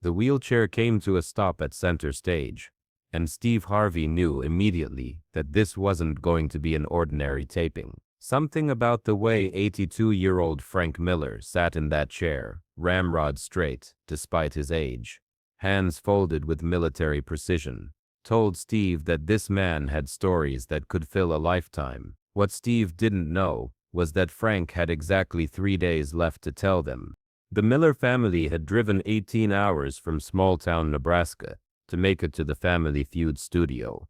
The wheelchair came to a stop at center stage, and Steve Harvey knew immediately that this wasn't going to be an ordinary taping. Something about the way 82-year-old Frank Miller sat in that chair, ramrod straight, despite his age, hands folded with military precision, told Steve that this man had stories that could fill a lifetime. What Steve didn't know was that Frank had exactly 3 days left to tell them. The Miller family had driven 18 hours from small-town Nebraska to make it to the Family Feud studio.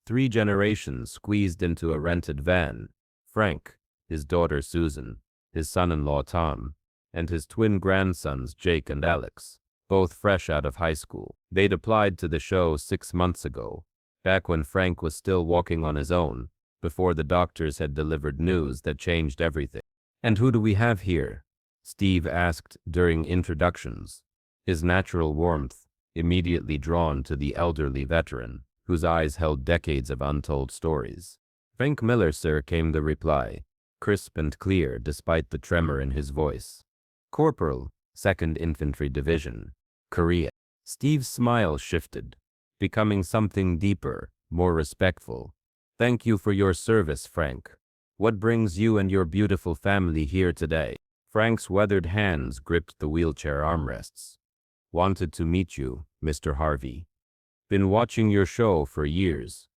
3 generations squeezed into a rented van. Frank, his daughter Susan, his son-in-law Tom, and his twin grandsons Jake and Alex, both fresh out of high school. They'd applied to the show 6 months ago, back when Frank was still walking on his own, before the doctors had delivered news that changed everything. "And who do we have here?" Steve asked during introductions, his natural warmth immediately drawn to the elderly veteran, whose eyes held decades of untold stories. "Frank Miller, sir," came the reply, crisp and clear despite the tremor in his voice. "Corporal, 2nd Infantry Division, Korea." Steve's smile shifted, becoming something deeper, more respectful. "Thank you for your service, Frank. What brings you and your beautiful family here today?" Frank's weathered hands gripped the wheelchair armrests. "Wanted to meet you, Mr. Harvey. Been watching your show for years.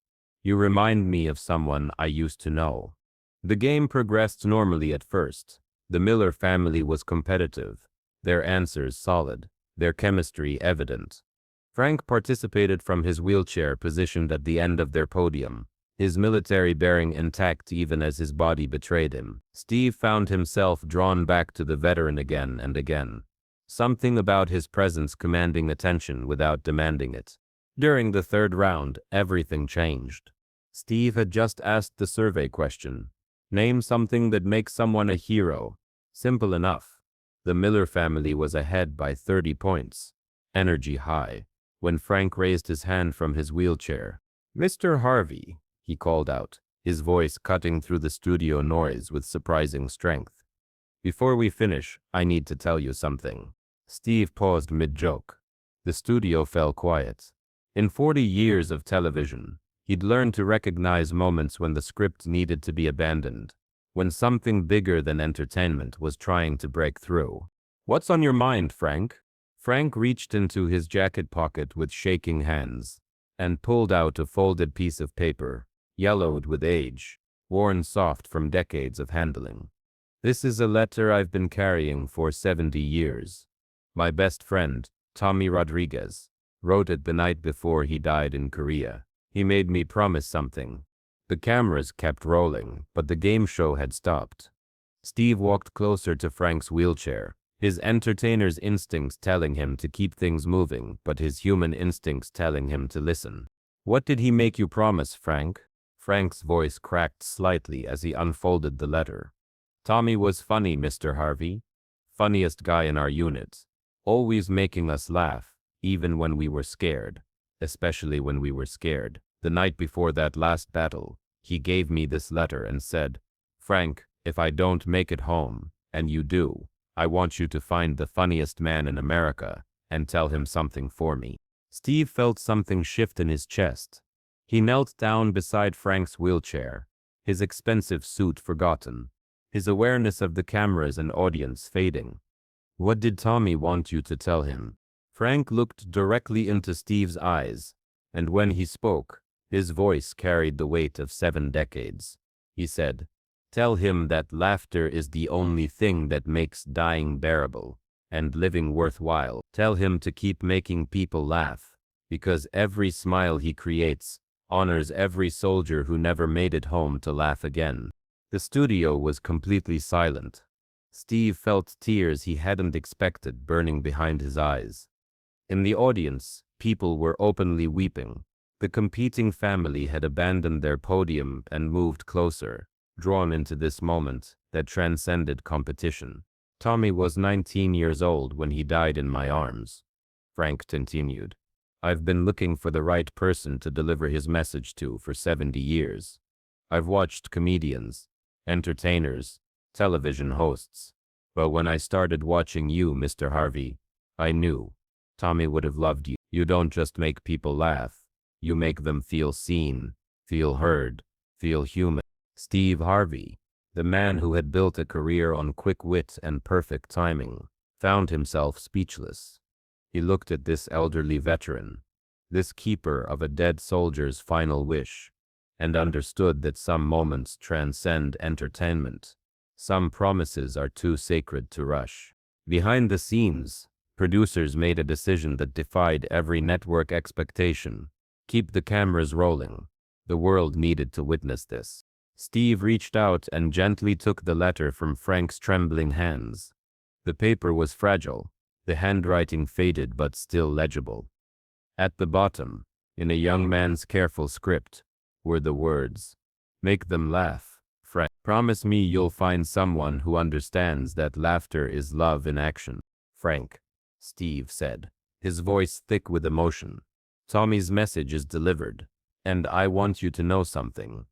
You remind me of someone I used to know." The game progressed normally at first. The Miller family was competitive, their answers solid, their chemistry evident. Frank participated from his wheelchair positioned at the end of their podium, his military bearing intact even as his body betrayed him. Steve found himself drawn back to the veteran again and again, something about his presence commanding attention without demanding it. During the 3rd round, everything changed. Steve had just asked the survey question. Name something that makes someone a hero. Simple enough. The Miller family was ahead by 30 points. Energy high. When Frank raised his hand from his wheelchair, "Mr. Harvey," he called out, his voice cutting through the studio noise with surprising strength. "Before we finish, I need to tell you something." Steve paused mid-joke. The studio fell quiet. In 40 years of television, he'd learned to recognize moments when the script needed to be abandoned, when something bigger than entertainment was trying to break through. "What's on your mind, Frank?" Frank reached into his jacket pocket with shaking hands and pulled out a folded piece of paper, yellowed with age, worn soft from decades of handling. "This is a letter I've been carrying for 70 years. My best friend, Tommy Rodriguez, wrote it the night before he died in Korea. He made me promise something." The cameras kept rolling, but the game show had stopped. Steve walked closer to Frank's wheelchair, his entertainer's instincts telling him to keep things moving, but his human instincts telling him to listen. "What did he make you promise, Frank?" Frank's voice cracked slightly as he unfolded the letter. "Tommy was funny, Mr. Harvey. Funniest guy in our unit. Always making us laugh, even when we were scared. Especially when we were scared. The night before that last battle, he gave me this letter and said, 'Frank, if I don't make it home, and you do, I want you to find the funniest man in America and tell him something for me.'" Steve felt something shift in his chest. He knelt down beside Frank's wheelchair, his expensive suit forgotten, his awareness of the cameras and audience fading. "What did Tommy want you to tell him?" Frank looked directly into Steve's eyes, and when he spoke, his voice carried the weight of 7 decades. He said, "Tell him that laughter is the only thing that makes dying bearable and living worthwhile. Tell him to keep making people laugh, because every smile he creates honors every soldier who never made it home to laugh again." The studio was completely silent. Steve felt tears he hadn't expected burning behind his eyes. In the audience, people were openly weeping. The competing family had abandoned their podium and moved closer, drawn into this moment that transcended competition. "Tommy was 19 years old when he died in my arms," Frank continued. "I've been looking for the right person to deliver his message to for 70 years. I've watched comedians, entertainers, television hosts. But when I started watching you, Mr. Harvey, I knew. Tommy would have loved you. You don't just make people laugh. You make them feel seen, feel heard, feel human. Steve Harvey, the man who had built a career on quick wit and perfect timing, found himself speechless. He looked at this elderly veteran, this keeper of a dead soldier's final wish, and understood that some moments transcend entertainment. Some promises are too sacred to rush. Behind the scenes, producers made a decision that defied every network expectation. Keep the cameras rolling. The world needed to witness this. Steve reached out and gently took the letter from Frank's trembling hands. The paper was fragile, the handwriting faded but still legible. At the bottom, in a young man's careful script, were the words, "Make them laugh, Frank. Promise me you'll find someone who understands that laughter is love in action." "Frank," Steve said, his voice thick with emotion, "Tommy's message is delivered, and I want you to know something.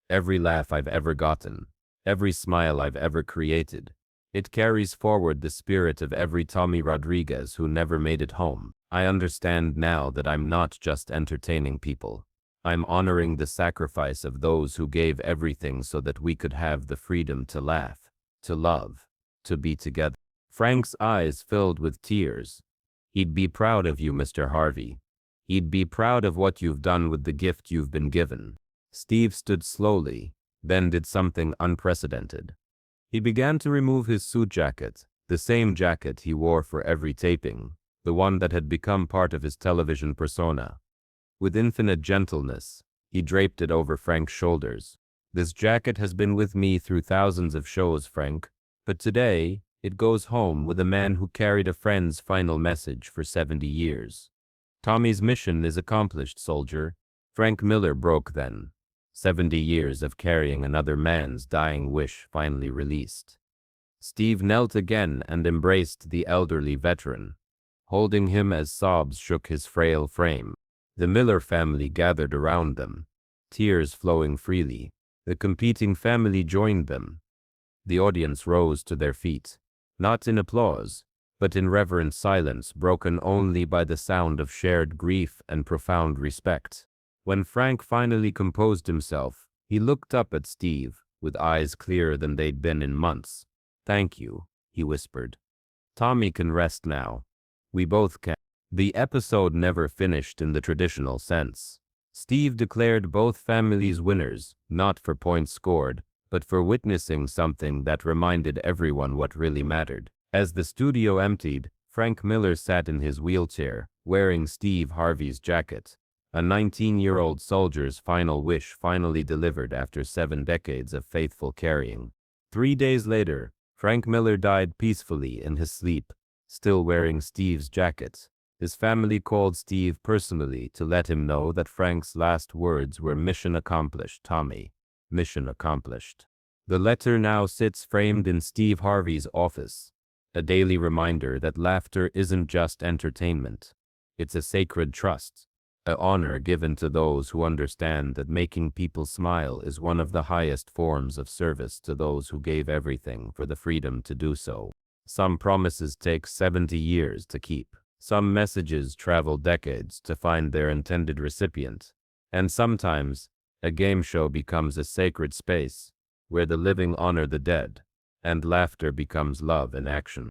Every laugh I've ever gotten, every smile I've ever created, it carries forward the spirit of every Tommy Rodriguez who never made it home. I understand now that I'm not just entertaining people. I'm honoring the sacrifice of those who gave everything so that we could have the freedom to laugh, to love, to be together." Frank's eyes filled with tears. "He'd be proud of you, Mr. Harvey. He'd be proud of what you've done with the gift you've been given." Steve stood slowly, then did something unprecedented. He began to remove his suit jacket, the same jacket he wore for every taping, the one that had become part of his television persona. With infinite gentleness, he draped it over Frank's shoulders. "This jacket has been with me through thousands of shows, Frank, but today, it goes home with a man who carried a friend's final message for 70 years. Tommy's mission is accomplished, soldier." Frank Miller broke then. 70 years of carrying another man's dying wish finally released. Steve knelt again and embraced the elderly veteran, holding him as sobs shook his frail frame. The Miller family gathered around them, tears flowing freely. The competing family joined them. The audience rose to their feet, not in applause, but in reverent silence broken only by the sound of shared grief and profound respect. When Frank finally composed himself, he looked up at Steve, with eyes clearer than they'd been in months. "Thank you," he whispered. "Tommy can rest now. We both can." The episode never finished in the traditional sense. Steve declared both families winners, not for points scored, but for witnessing something that reminded everyone what really mattered. As the studio emptied, Frank Miller sat in his wheelchair, wearing Steve Harvey's jacket. A 19-year-old soldier's final wish finally delivered after 7 decades of faithful carrying. 3 days later, Frank Miller died peacefully in his sleep, still wearing Steve's jacket. His family called Steve personally to let him know that Frank's last words were "Mission accomplished, Tommy. Mission accomplished." The letter now sits framed in Steve Harvey's office, a daily reminder that laughter isn't just entertainment. It's a sacred trust, an honor given to those who understand that making people smile is one of the highest forms of service to those who gave everything for the freedom to do so. Some promises take 70 years to keep. Some messages travel decades to find their intended recipient. And sometimes, a game show becomes a sacred space where the living honor the dead, and laughter becomes love in action.